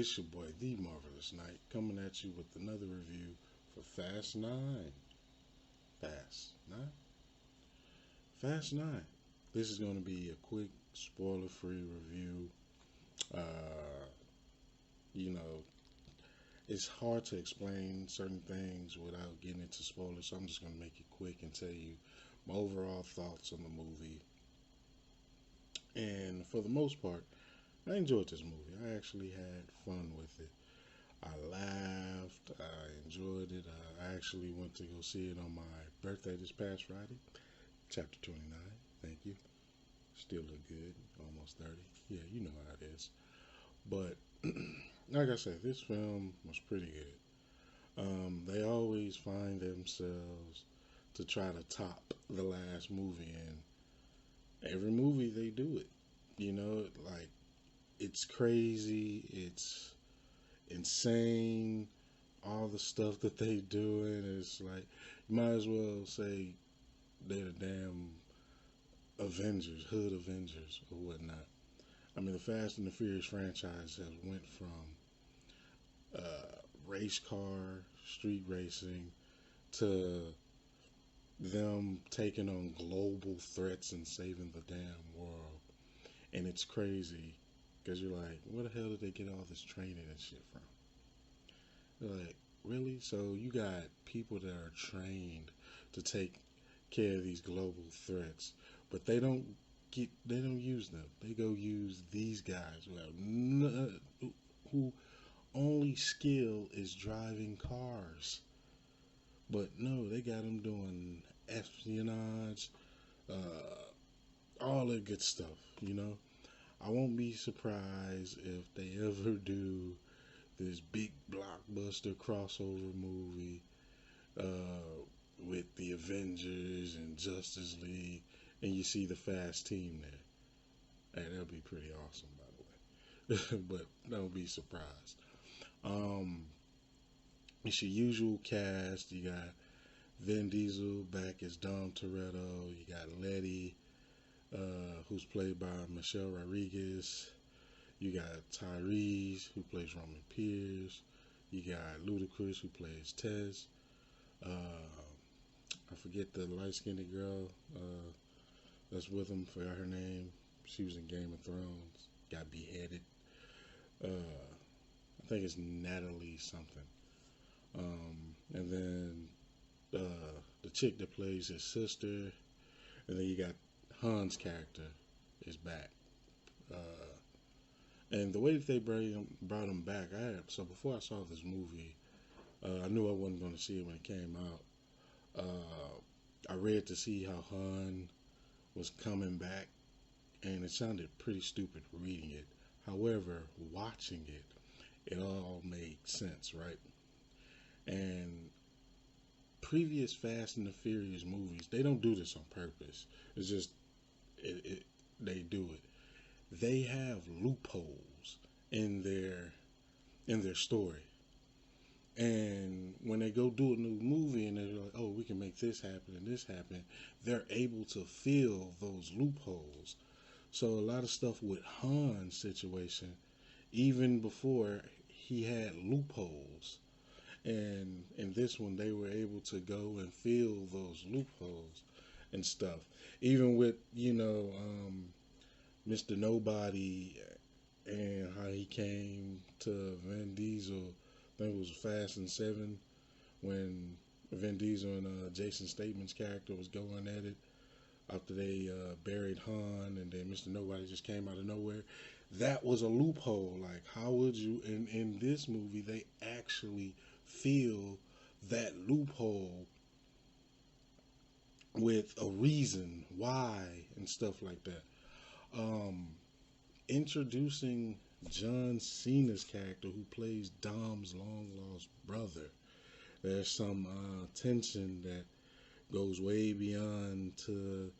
It's your boy, The Marvelous Knight, coming at you with another review for Fast 9. Fast 9? Fast 9. This is going to be a quick, spoiler free review. Uh, you know, it's hard to explain certain things without getting into spoilers, so I'm just going to make it quick and tell you my overall thoughts on the movie. And for the most part, I enjoyed this movie. I actually had fun with it. I laughed. I enjoyed it. I actually went to go see it on my birthday this past Friday. Chapter 29. Thank you. Still look good. Almost 30. Yeah, you know how it is. But, like I said, this film was pretty good. They always find themselves to try to top the last movie, and every movie they do it. Like, it's crazy. It's insane. All the stuff that they doing is like, you might as well say they're the damn Avengers, hood Avengers or whatnot. I mean, the Fast and the Furious franchise has went from race car, street racing, to them taking on global threats and saving the damn world. And it's crazy because you're like, where the hell did they get all this training and shit from? They're like, really? So you got people that are trained to take care of these global threats, but they don't use them. They go use these guys who only skill is driving cars. But no, they got them doing espionage, uh, all that good stuff. I won't be surprised if they ever do this big blockbuster crossover movie uh, with the Avengers and Justice League, and you see the Fast team there. Hey, that'll be pretty awesome, by the way. But don't be surprised. Um, it's your usual cast. You got Vin Diesel back as Dom Toretto. You got Letty, who's played by Michelle Rodriguez. You got Tyrese, who plays Roman Pierce. You got Ludacris, who plays Tess. Uh, I forget the light skinned girl that's with him. Forgot her name. She was in Game of Thrones. Got beheaded. I think it's Natalie something. And then the chick that plays his sister. And then you got Han's character is back. And the way that they brought him back, so before I saw this movie, I knew I wasn't going to see it when it came out. I read to see how Han was coming back, and it sounded pretty stupid reading it. However, watching it, it all made sense, right? And previous Fast and the Furious movies, they don't do this on purpose. It's just they do it. They have loopholes in their story. And when they go do a new movie and they're like, oh, we can make this happen and this happen, they're able to fill those loopholes. So a lot of stuff with Han's situation, even before he had loopholes. And in this one, they were able to go and fill those loopholes and stuff. Even with, Mr. Nobody and how he came to Vin Diesel. I think it was Fast and Seven when Vin Diesel and Jason Statham character was going at it after they buried Han, and then Mr. Nobody just came out of nowhere. That was a loophole. Like, how would you? In this movie, they actually fill that loophole with a reason why and stuff like that. Um, Introducing John Cena's character, who plays Dom's long lost brother. There's some tension that goes way beyond to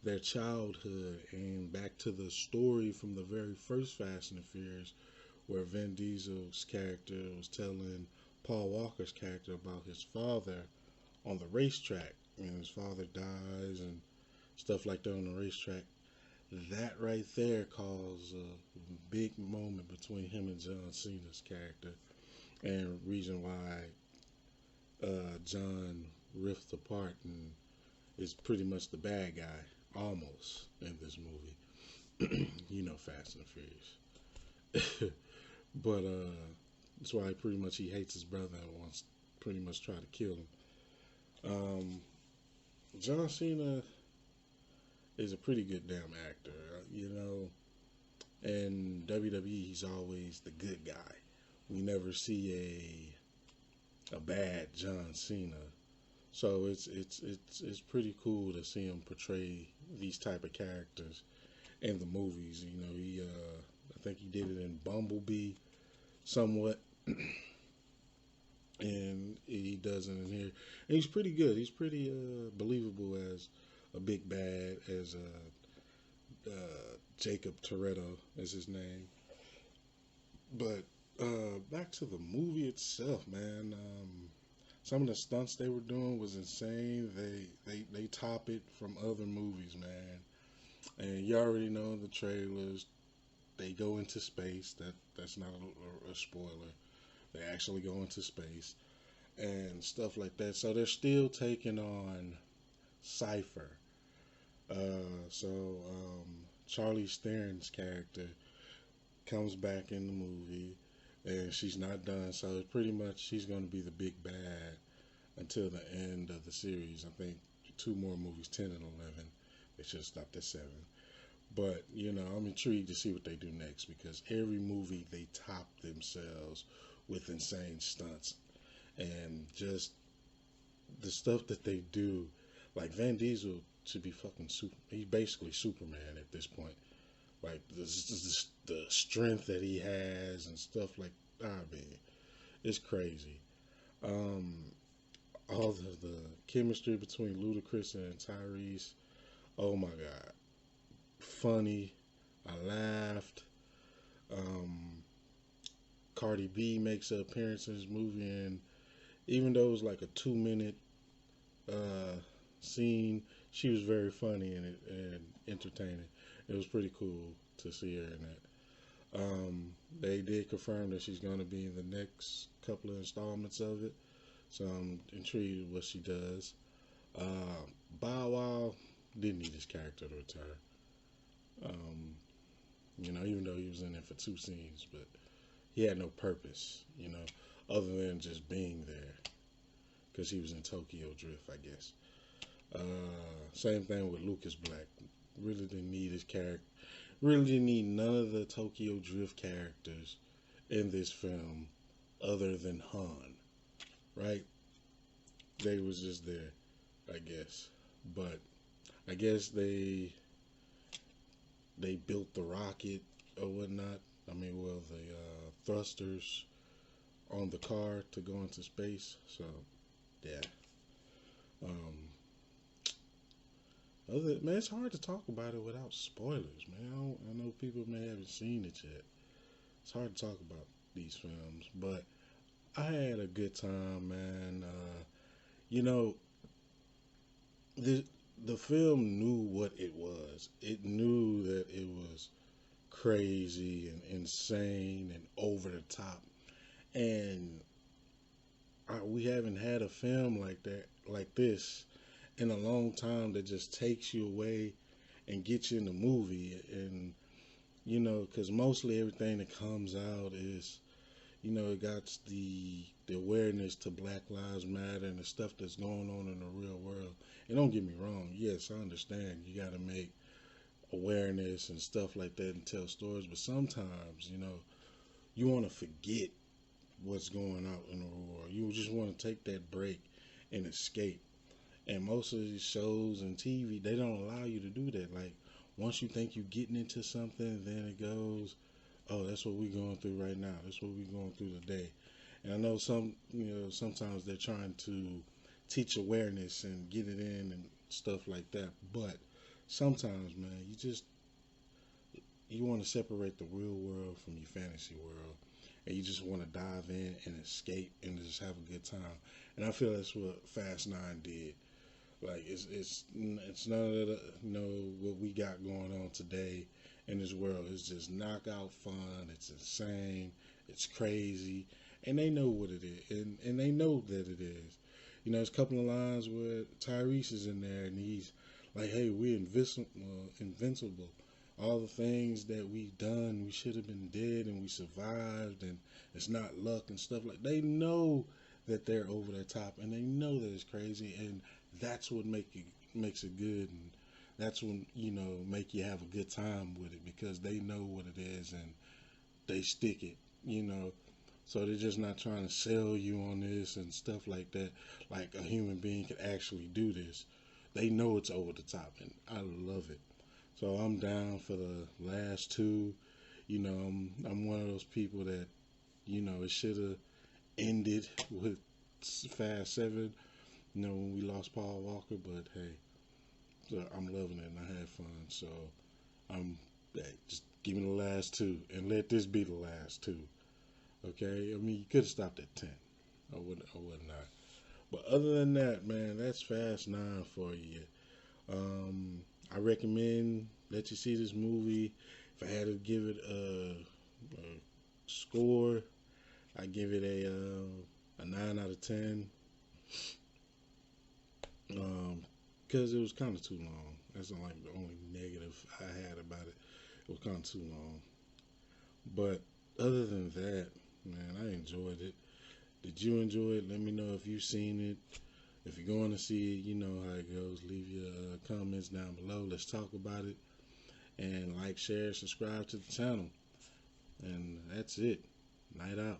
their childhood and back to the story from the very first Fast and the Furious, where Vin Diesel's character was telling Paul Walker's character about his father on the racetrack, and his father dies and stuff like that on the racetrack. that right there caused a big moment between him and John Cena's character, and reason why John ripped apart and is pretty much the bad guy, almost, in this movie. You know, Fast and Furious. But that's why pretty much he hates his brother and wants pretty much try to kill him. Um, John Cena is a pretty good damn actor, you know. In WWE, he's always the good guy. We never see a bad John Cena. So it's pretty cool to see him portray these type of characters in the movies. You know, he I think he did it in Bumblebee somewhat, and he does it in here. And he's pretty good. He's pretty believable as a big bad, as Jacob Toretto is his name. But back to the movie itself, man. Some of the stunts they were doing was insane. They top it from other movies, man. And you already know in the trailers they go into space. That's not a spoiler. They actually go into space and stuff like that. So they're still taking on Cypher. Charlie Theron's character comes back in the movie, and she's not done. So it's pretty much she's going to be the big bad until the end of the series. I think two more movies, 10 and 11. They should have stopped at 7. But, you know, I'm intrigued to see what they do next because every movie they top themselves with insane stunts. And just the stuff that they do, like Van Diesel should be fucking super. He's basically Superman at this point. Like the strength that he has and stuff like man, it's crazy. Um, all the chemistry between Ludacris and Tyrese. Oh my god, funny. I laughed. Um, Cardi B makes an appearance in this movie, and even though it was like a 2 minute uh, scene, she was very funny and entertaining. It was pretty cool to see her in that. They did confirm that she's going to be in the next couple of installments of it, so I'm intrigued what she does. Bow Wow didn't need his character to return. Um, you know, even though he was in there for 2 scenes, but he had no purpose, you know, other than just being there because he was in Tokyo Drift, I guess. Same thing with Lucas Black. Really didn't need his character. Really didn't need none of the Tokyo Drift characters in this film other than Han, right? They was just there, I guess. But I guess they built the rocket or whatnot. I mean, well, the thrusters on the car to go into space. So, yeah. Um, man, it's hard to talk about it without spoilers, man. I know people may haven't seen it yet. It's hard to talk about these films, but I had a good time, man. You know, the the film knew what it was. It knew that it was crazy and insane and over the top. And we haven't had a film like that, like this, in a long time that just takes you away and gets you in the movie. And you know, because mostly everything that comes out is, you know, it got the awareness to Black Lives Matter and the stuff that's going on in the real world. And don't get me wrong, yes, I understand you got to make awareness and stuff like that and tell stories, but sometimes, you know, you want to forget what's going on in the world. You just want to take that break and escape. And most of these shows and TV, they don't allow you to do that. Like, once you think you're getting into something, then it goes, oh, that's what we're going through right now. That's what we're going through today. And I know sometimes they're trying to teach awareness and get it in and stuff like that. But sometimes, man, you want to separate the real world from your fantasy world, and you just want to dive in and escape and just have a good time. And I feel that's what Fast 9 did. Like it's none of the what we got going on today in this world. It's just knockout fun. It's insane. It's crazy, and they know what it is, and they know that it is. You know, there's a couple of lines where Tyrese is in there, and he's like, "Hey, we're invincible. All the things that we've done, we should have been dead, and we survived, and it's not luck and stuff like." They know that they're over the top, and they know that it's crazy, and that's what makes it good, and that's when make you have a good time with it because they know what it is and they stick it. You know, so they're just not trying to sell you on this and stuff like that. Like a human being could actually do this. They know it's over the top, and I love it. So I'm down for the last two. I'm one of those people that it should have ended with Fast Seven. When we lost Paul Walker, but hey, so I'm loving it and I had fun. So I'm hey, just give me the last two and let this be the last two. Okay, I mean you could have stopped at 10. I would not. But other than that, man, that's Fast Nine for you. I recommend that you see this movie. If I had to give it a score, I give it a 9 out of 10. Because it was kind of too long. That's like the only negative I had about it. It was kind of too long. But other than that, man, I enjoyed it. Did you enjoy it? Let me know if you've seen it. If you're going to see it, you know how it goes. Leave your comments down below. Let's talk about it. And like, share, subscribe to the channel. And that's it. Night out.